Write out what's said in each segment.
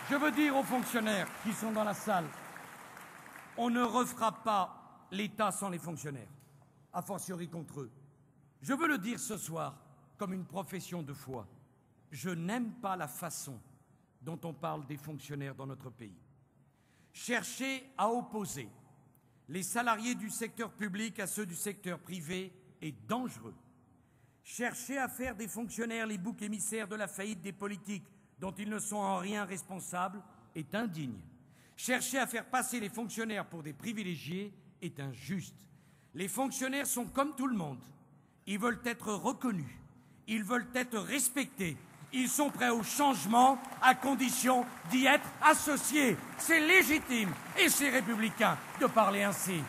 Je veux dire aux fonctionnaires qui sont dans la salle, on ne refera pas l'État sans les fonctionnaires, a fortiori contre eux. Je veux le dire ce soir comme une profession de foi. Je n'aime pas la façon dont on parle des fonctionnaires dans notre pays. Chercher à opposer les salariés du secteur public à ceux du secteur privé est dangereux. Chercher à faire des fonctionnaires les boucs émissaires de la faillite des politiques dont ils ne sont en rien responsables est indigne. Chercher à faire passer les fonctionnaires pour des privilégiés est injuste. Les fonctionnaires sont comme tout le monde. Ils veulent être reconnus. Ils veulent être respectés. Ils sont prêts au changement à condition d'y être associés. C'est légitime et c'est républicain de parler ainsi.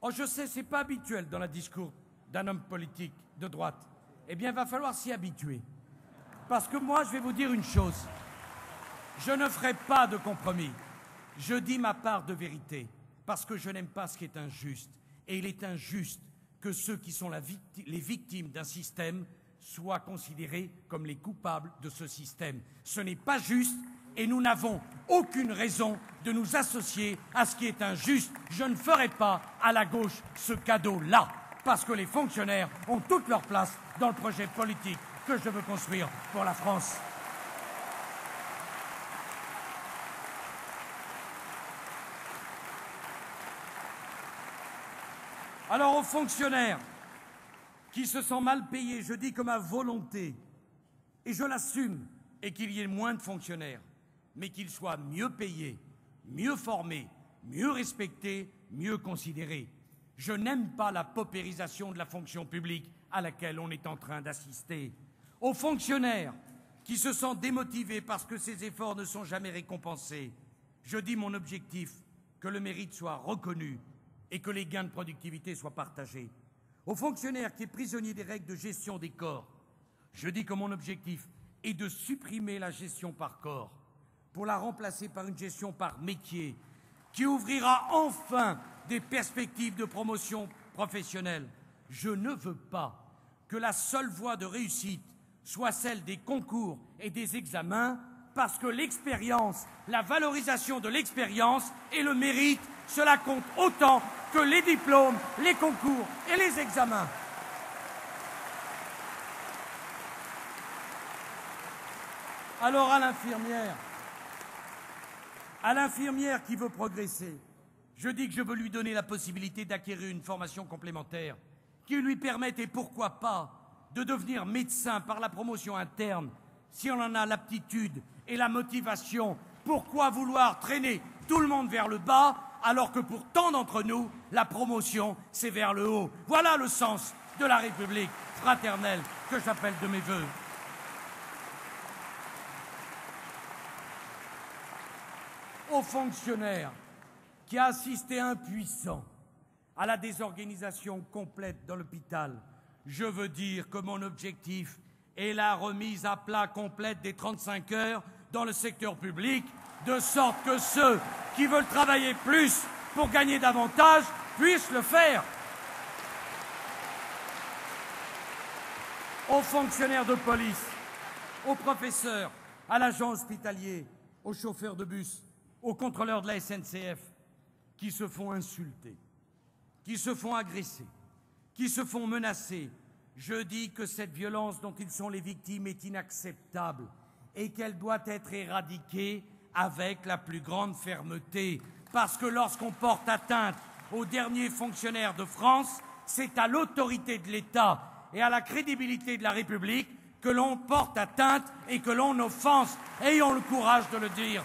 Oh, je sais, c'est pas habituel dans le discours d'un homme politique de droite. Eh bien, il va falloir s'y habituer. Parce que moi, je vais vous dire une chose. Je ne ferai pas de compromis. Je dis ma part de vérité, parce que je n'aime pas ce qui est injuste. Et il est injuste que ceux qui sont les victimes d'un système soient considérés comme les coupables de ce système. Ce n'est pas juste et nous n'avons aucune raison de nous associer à ce qui est injuste. Je ne ferai pas à la gauche ce cadeau-là, parce que les fonctionnaires ont toute leur place dans le projet politique que je veux construire pour la France. Alors aux fonctionnaires qui se sentent mal payés, je dis que ma volonté, et je l'assume, est qu'il y ait moins de fonctionnaires, mais qu'ils soient mieux payés, mieux formés, mieux respectés, mieux considérés. Je n'aime pas la paupérisation de la fonction publique à laquelle on est en train d'assister. Aux fonctionnaires qui se sentent démotivés parce que ces efforts ne sont jamais récompensés, je dis mon objectif, que le mérite soit reconnu et que les gains de productivité soient partagés. Aux fonctionnaires qui sont prisonniers des règles de gestion des corps, je dis que mon objectif est de supprimer la gestion par corps pour la remplacer par une gestion par métier qui ouvrira enfin des perspectives de promotion professionnelle. Je ne veux pas que la seule voie de réussite soit celle des concours et des examens, parce que l'expérience, la valorisation de l'expérience et le mérite, cela compte autant que les diplômes, les concours et les examens. Alors à l'infirmière qui veut progresser, je dis que je veux lui donner la possibilité d'acquérir une formation complémentaire qui lui permette, et pourquoi pas, de devenir médecin par la promotion interne, si on en a l'aptitude et la motivation. Pourquoi vouloir traîner tout le monde vers le bas, alors que pour tant d'entre nous, la promotion, c'est vers le haut? Voilà le sens de la République fraternelle que j'appelle de mes vœux. Aux fonctionnaires qui a assisté impuissant à la désorganisation complète dans l'hôpital, je veux dire que mon objectif est la remise à plat complète des 35 heures dans le secteur public, de sorte que ceux qui veulent travailler plus pour gagner davantage puissent le faire. Aux fonctionnaires de police, aux professeurs, à l'agent hospitalier, aux chauffeurs de bus, aux contrôleurs de la SNCF, qui se font insulter, qui se font agresser, qui se font menacer, je dis que cette violence dont ils sont les victimes est inacceptable et qu'elle doit être éradiquée avec la plus grande fermeté. Parce que lorsqu'on porte atteinte aux derniers fonctionnaires de France, c'est à l'autorité de l'État et à la crédibilité de la République que l'on porte atteinte et que l'on offense. Ayons le courage de le dire.